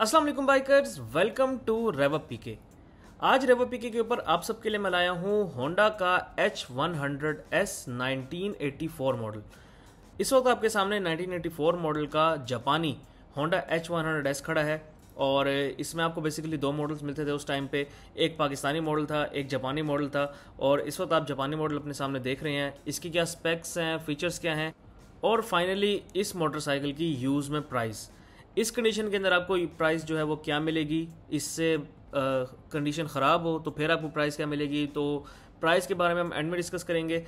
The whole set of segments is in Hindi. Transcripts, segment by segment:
अस्सलाम वालेकुम बाइकर्स, वेलकम टू रेव पीके। आज रेव पीके के ऊपर आप सबके लिए मैं लाया हूँ होंडा का H100S 1984 मॉडल। इस वक्त आपके सामने 1984 मॉडल का जापानी होंडा H100S खड़ा है और इसमें आपको बेसिकली दो मॉडल्स मिलते थे उस टाइम पे। एक पाकिस्तानी मॉडल था, एक जापानी मॉडल था और इस वक्त आप जापानी मॉडल अपने सामने देख रहे हैं। इसकी क्या स्पेक्स हैं, फीचर्स क्या हैं और फाइनली इस मोटरसाइकिल की यूज़ में प्राइस, इस कंडीशन के अंदर आपको प्राइस जो है वो क्या मिलेगी, इससे कंडीशन ख़राब हो तो फिर आपको प्राइस क्या मिलेगी। तो प्राइस के बारे में हम एंड में डिस्कस करेंगे।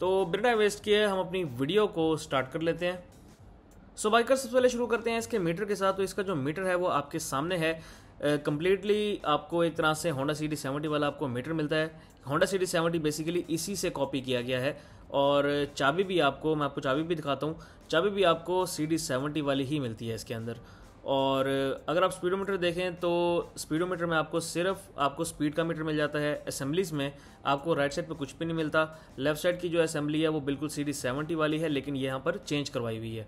तो बिना टाइम वेस्ट किए हम अपनी वीडियो को स्टार्ट कर लेते हैं। सो बाइकर सबसे पहले शुरू करते हैं इसके मीटर के साथ। तो इसका जो मीटर है वो आपके सामने है। कम्प्लीटली आपको एक तरह से होंडा CD70 वाला आपको मीटर मिलता है। होंडा CD70 बेसिकली इसी से कॉपी किया गया है और चाबी भी आपको, मैं आपको चाबी भी दिखाता हूँ, चाबी भी आपको CD70 वाली ही मिलती है इसके अंदर। और अगर आप स्पीडोमीटर देखें तो स्पीडोमीटर में आपको सिर्फ आपको स्पीड का मीटर मिल जाता है। असेंबलीज में आपको राइट साइड पे कुछ भी नहीं मिलता। लेफ्ट साइड की जो असेंबली है वो बिल्कुल CD70 वाली है, लेकिन ये यहाँ पर चेंज करवाई हुई है।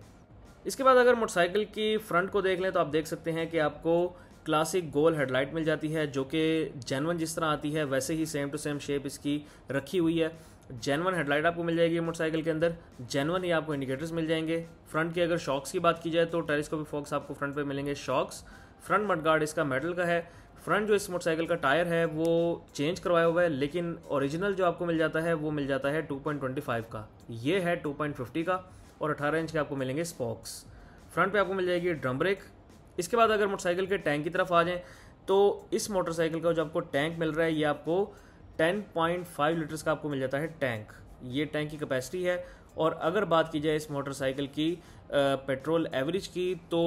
इसके बाद अगर मोटरसाइकिल की फ्रंट को देख लें तो आप देख सकते हैं कि आपको क्लासिक गोल हेडलाइट मिल जाती है, जो कि जेनवन जिस तरह आती है वैसे ही सेम टू सेम शेप इसकी रखी हुई है। जेनवन हेडलाइट आपको मिल जाएगी मोटरसाइकिल के अंदर, जेनवन ही आपको इंडिकेटर्स मिल जाएंगे। फ्रंट के अगर शॉक्स की बात की जाए तो टेलीस्कोपिक फॉक्स आपको फ्रंट पे मिलेंगे शॉक्स। फ्रंट मडगार्ड इसका मेटल का है। फ्रंट जो इस मोटरसाइकिल का टायर है वो चेंज करवाया हुआ है, लेकिन ओरिजिनल जो आपको मिल जाता है वो मिल जाता है 2.25 का। ये है 2.50 का और 18 इंच के आपको मिलेंगे स्पोक्स। फ्रंट पे आपको मिल जाएगी ड्रम ब्रेक। इसके बाद अगर मोटरसाइकिल के टैंक की तरफ आ जाएं तो इस मोटरसाइकिल का जो आपको टैंक मिल रहा है ये आपको 10.5 लीटर्स का आपको मिल जाता है टैंक। ये टैंक की कैपेसिटी है। और अगर बात की जाए इस मोटरसाइकिल की पेट्रोल एवरेज की तो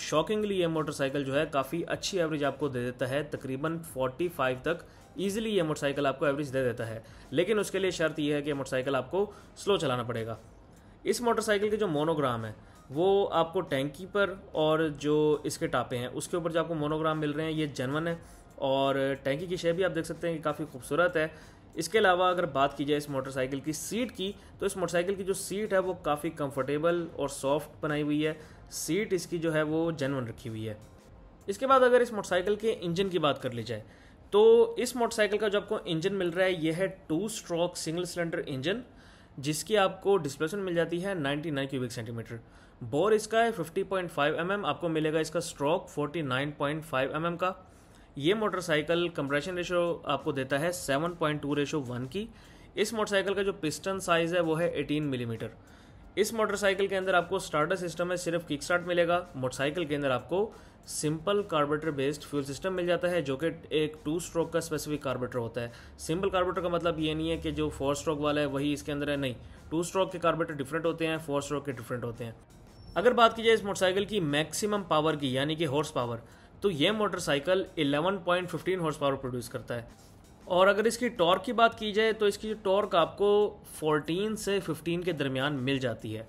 शॉकिंगली ये मोटरसाइकिल जो है काफ़ी अच्छी एवरेज आपको दे देता है। तकरीबन 45 तक ईजिली ये मोटरसाइकिल आपको एवरेज दे देता है, लेकिन उसके लिए शर्त यह है कि मोटरसाइकिल आपको स्लो चलाना पड़ेगा। इस मोटरसाइकिल के जो मोनोग्राम है वो आपको टैंकी पर और जो इसके टापे हैं उसके ऊपर जो आपको मोनोग्राम मिल रहे हैं ये जेनवन है और टैंकी की शेप भी आप देख सकते हैं कि काफ़ी खूबसूरत है। इसके अलावा अगर बात की जाए इस मोटरसाइकिल की सीट की तो इस मोटरसाइकिल की जो सीट है वो काफ़ी कंफर्टेबल और सॉफ्ट बनाई हुई है। सीट इसकी जो है वो जेनवन रखी हुई है। इसके बाद अगर इस मोटरसाइकिल के इंजन की बात कर ली जाए तो इस मोटरसाइकिल का जो आपको इंजन मिल रहा है ये है 2 स्ट्रोक सिंगल सिलेंडर इंजन, जिसकी आपको डिस्प्लेसमेंट मिल जाती है 99 क्यूबिक सेंटीमीटर। बोर इसका है 50.5 mm, आपको मिलेगा इसका स्ट्रोक 49.5 mm का। ये मोटरसाइकिल कंप्रेशन रेशो आपको देता है 7.2:1 की। इस मोटरसाइकिल का जो पिस्टन साइज़ है वो है 18 मिलीमीटर। इस मोटरसाइकिल के अंदर आपको स्टार्टर सिस्टम में सिर्फ किक स्टार्ट मिलेगा। मोटरसाइकिल के अंदर आपको simple carburettor based fuel system मिल जाता है, जो कि एक 2 स्ट्रोक का स्पेसिफिक कार्बोरेटर होता है। सिंपल कार्बोरेटर का मतलब ये नहीं है कि जो 4 स्ट्रोक वाला है वही इसके अंदर है, नहीं। 2 स्ट्रोक के कार्बोरेटर डिफरेंट होते हैं, 4 स्ट्रोक के डिफरेंट होते हैं। अगर बात की जाए इस मोटरसाइकिल की मैक्सिमम पावर की, यानी कि हॉर्स पावर, तो ये मोटरसाइकिल 11.15 हॉर्स पावर प्रोड्यूस करता है। और अगर इसकी टॉर्क की बात की जाए तो इसकी टॉर्क आपको 14 से 15 के दरमियान मिल जाती है।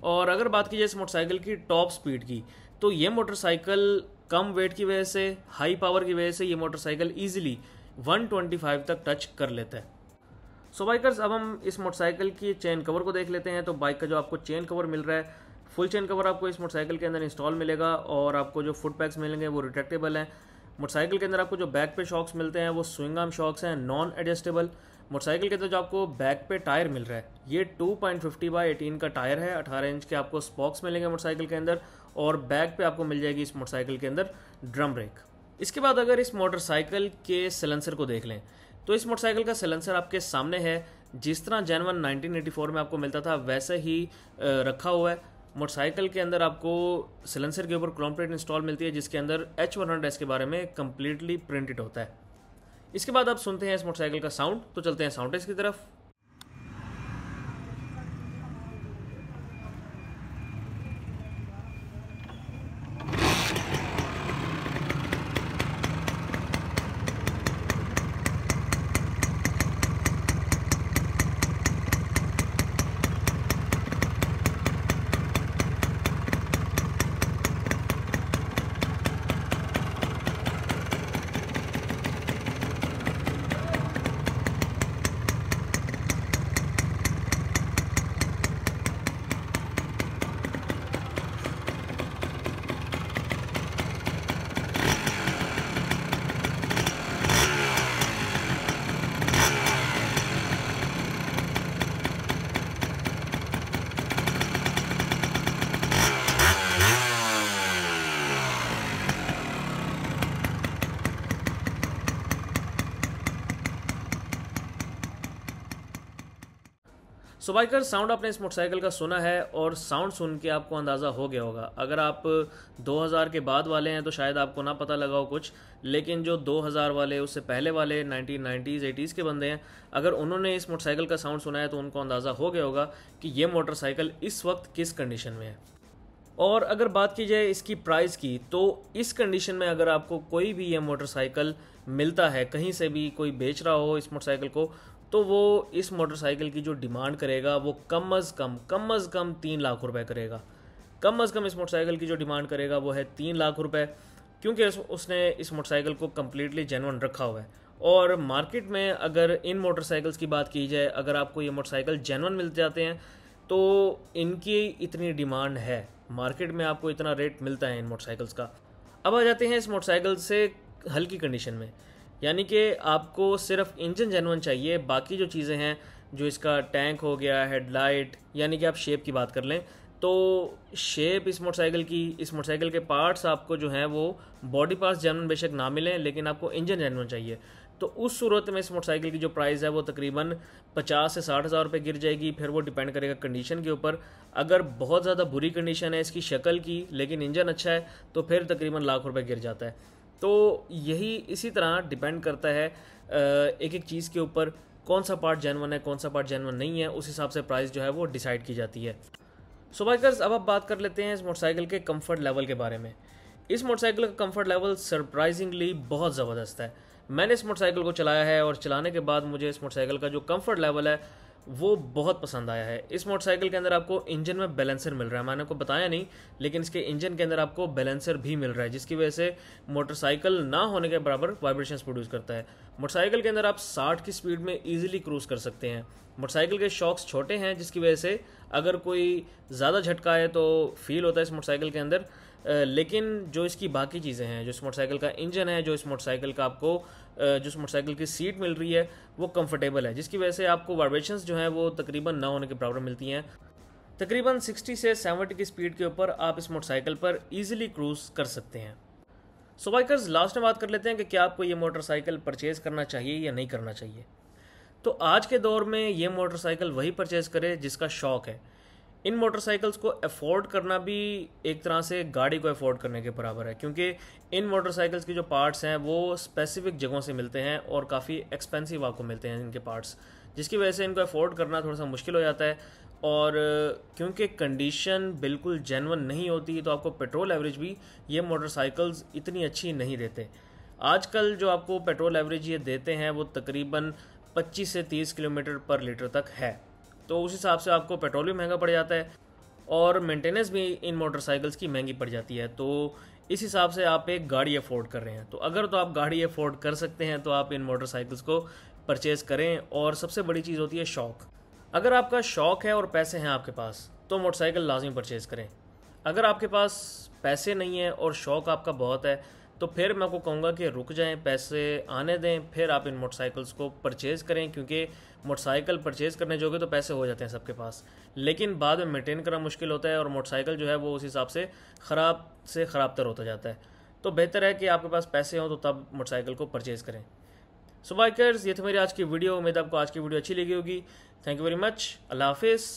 और अगर बात की जाए इस मोटरसाइकिल की टॉप स्पीड की तो ये मोटरसाइकिल कम वेट की वजह से, हाई पावर की वजह से ये मोटरसाइकिल ईजिली 125 तक टच कर लेता है। सो बाइकर्स, अब हम इस मोटरसाइकिल की चेन कवर को देख लेते हैं। तो बाइक का जो आपको चेन कवर मिल रहा है, फुल चेन कवर आपको इस मोटरसाइकिल के अंदर इंस्टॉल मिलेगा और आपको जो फुट पैक्स मिलेंगे वो रिट्रैक्टेबल हैं। मोटरसाइकिल के अंदर आपको जो बैक पे शॉक्स मिलते हैं वो स्विंग आर्म शॉक्स हैं, नॉन एडजस्टेबल। मोटरसाइकिल के अंदर जो आपको बैक पे टायर मिल रहा है ये 2.50/18 का टायर है। 18 इंच के आपको स्पॉक्स मिलेंगे मोटरसाइकिल के अंदर और बैक पे आपको मिल जाएगी इस मोटरसाइकिल के अंदर ड्रम ब्रेक। इसके बाद अगर इस मोटरसाइकिल के सिलेंसर को देख लें तो इस मोटरसाइकिल का सिलेंसर आपके सामने है। जिस तरह जेनवन 1984 में आपको मिलता था वैसे ही रखा हुआ है। मोटरसाइकिल के अंदर आपको सिलेंसर के ऊपर क्रोम प्लेट इंस्टॉल मिलती है, जिसके अंदर H100S के बारे में कंप्लीटली प्रिंटेड होता है। इसके बाद आप सुनते हैं इस मोटरसाइकिल का साउंड। तो चलते हैं साउंड टेस्ट की तरफ। सो बाइकर, साउंड आपने इस मोटरसाइकिल का सुना है और साउंड सुन के आपको अंदाज़ा हो गया होगा। अगर आप 2000 के बाद वाले हैं तो शायद आपको ना पता लगा हो कुछ, लेकिन जो 2000 वाले, उससे पहले वाले 1990s 80s के बंदे हैं, अगर उन्होंने इस मोटरसाइकिल का साउंड सुना है तो उनको अंदाज़ा हो गया होगा कि ये मोटरसाइकिल इस वक्त किस कंडीशन में है। और अगर बात की जाए इसकी प्राइस की, तो इस कंडीशन में अगर आपको कोई भी ये मोटरसाइकिल मिलता है, कहीं से भी कोई बेच रहा हो इस मोटरसाइकिल को, तो वो इस मोटरसाइकिल की जो डिमांड करेगा वो कम अज़ कम 3 लाख रुपए करेगा। कम अज़ कम इस मोटरसाइकिल की जो डिमांड करेगा वो है 3 लाख रुपए, क्योंकि उसने इस मोटरसाइकिल को कम्प्लीटली जेन्युइन रखा हुआ है। और मार्केट में अगर इन मोटरसाइकिल्स की बात की जाए, अगर आपको ये मोटरसाइकिल जेन्युइन मिल जाते हैं तो इनकी इतनी डिमांड है, मार्केट में आपको इतना रेट मिलता है इन मोटरसाइकिल्स का। अब आ जाते हैं इस मोटरसाइकिल से हल्की कंडीशन में, यानी कि आपको सिर्फ इंजन जेन्युइन चाहिए, बाकी जो चीज़ें हैं, जो इसका टैंक हो गया, हेडलाइट, यानी कि आप शेप की बात कर लें तो शेप इस मोटरसाइकिल के पार्ट्स आपको जो हैं वो बॉडी पार्ट्स जेन्युइन बेशक ना मिलें, लेकिन आपको इंजन जेन्युइन चाहिए। तो उस सूरत में इस मोटरसाइकिल की जो प्राइस है वो तकरीबन 50 से 60 हज़ार रुपये गिर जाएगी। फिर वो डिपेंड करेगा कंडीशन के ऊपर। अगर बहुत ज़्यादा बुरी कंडीशन है इसकी शक्ल की, लेकिन इंजन अच्छा है, तो फिर तकरीबन लाख रुपये गिर जाता है। तो यही इसी तरह डिपेंड करता है एक एक चीज़ के ऊपर, कौन सा पार्ट जेन्युइन है, कौन सा पार्ट जेन्युइन नहीं है, उस हिसाब से प्राइस जो है वो डिसाइड की जाती है। सो बाइकर्स, अब आप बात कर लेते हैं इस मोटरसाइकिल के कंफर्ट लेवल के बारे में। इस मोटरसाइकिल का कंफर्ट लेवल सरप्राइजिंगली बहुत ज़बरदस्त है। मैंने इस मोटरसाइकिल को चलाया है और चलाने के बाद मुझे इस मोटरसाइकिल का जो कंफर्ट लेवल है वो बहुत पसंद आया है। इस मोटरसाइकिल के अंदर आपको इंजन में बैलेंसर मिल रहा है, मैंने आपको बताया नहीं, लेकिन इसके इंजन के अंदर आपको बैलेंसर भी मिल रहा है, जिसकी वजह से मोटरसाइकिल ना होने के बराबर वाइब्रेशंस प्रोड्यूस करता है। मोटरसाइकिल के अंदर आप 60 की स्पीड में ईजिली क्रूज कर सकते हैं। मोटरसाइकिल के शॉक्स छोटे हैं, जिसकी वजह से अगर कोई ज़्यादा झटका है तो फील होता है इस मोटरसाइकिल के अंदर, लेकिन जो इसकी बाकी चीज़ें हैं, जो इस मोटरसाइकिल का इंजन है, जो इस मोटरसाइकिल का आपको जो इस मोटरसाइकिल की सीट मिल रही है वो कंफर्टेबल है, जिसकी वजह से आपको वाइब्रेशंस जो हैं वो तकरीबन ना होने के बराबर मिलती हैं। तकरीबन 60 से 70 की स्पीड के ऊपर आप इस मोटरसाइकिल पर ईजिली क्रूज कर सकते हैं। सो बाइकर्स, लास्ट में बात कर लेते हैं कि क्या आपको ये मोटरसाइकिल परचेज़ करना चाहिए या नहीं करना चाहिए। तो आज के दौर में ये मोटरसाइकिल वही परचेज़ करे जिसका शौक़ है। इन मोटरसाइकिल्स को अफोर्ड करना भी एक तरह से गाड़ी को अफोर्ड करने के बराबर है, क्योंकि इन मोटरसाइकिल्स के जो पार्ट्स हैं वो स्पेसिफिक जगहों से मिलते हैं और काफ़ी एक्सपेंसिव आपको मिलते हैं इनके पार्ट्स, जिसकी वजह से इनको अफोर्ड करना थोड़ा सा मुश्किल हो जाता है। और क्योंकि कंडीशन बिल्कुल जेन्युइन नहीं होती, तो आपको पेट्रोल एवरेज भी ये मोटरसाइकिल्स इतनी अच्छी नहीं देते। आजकल जो आपको पेट्रोल एवरेज ये देते हैं वो तकरीबन 25 से 30 किलोमीटर पर लीटर तक है, तो उस हिसाब से आपको पेट्रोल भी महंगा पड़ जाता है और मेंटेनेंस भी इन मोटरसाइकिल्स की महंगी पड़ जाती है। तो इस हिसाब से आप एक गाड़ी अफोर्ड कर रहे हैं, तो अगर तो आप गाड़ी अफोर्ड कर सकते हैं तो आप इन मोटरसाइकिल्स को परचेज़ करें। और सबसे बड़ी चीज़ होती है शौक़। अगर आपका शौक़ है और पैसे हैं आपके पास, तो मोटरसाइकिल लाजमी परचेज़ करें। अगर आपके पास पैसे नहीं है और शौक़ आपका बहुत है, तो फिर मैं आपको कहूँगा कि रुक जाएं, पैसे आने दें, फिर आप इन मोटरसाइकिल्स को परचेज़ करें, क्योंकि मोटरसाइकिल परचेज़ करने जोगे तो पैसे हो जाते हैं सबके पास, लेकिन बाद में मेंटेन करना मुश्किल होता है और मोटरसाइकिल जो है वो उस हिसाब से ख़राब तर होता जाता है। तो बेहतर है कि आपके पास पैसे हों तो तब मोटरसाइकिल को परचेज़ करें। सो बाइकर्स, ये थी मेरी आज की वीडियो। उम्मीद है आपको आज की वीडियो अच्छी लगी होगी। Thank you very much. अल्लाह हाफिज़।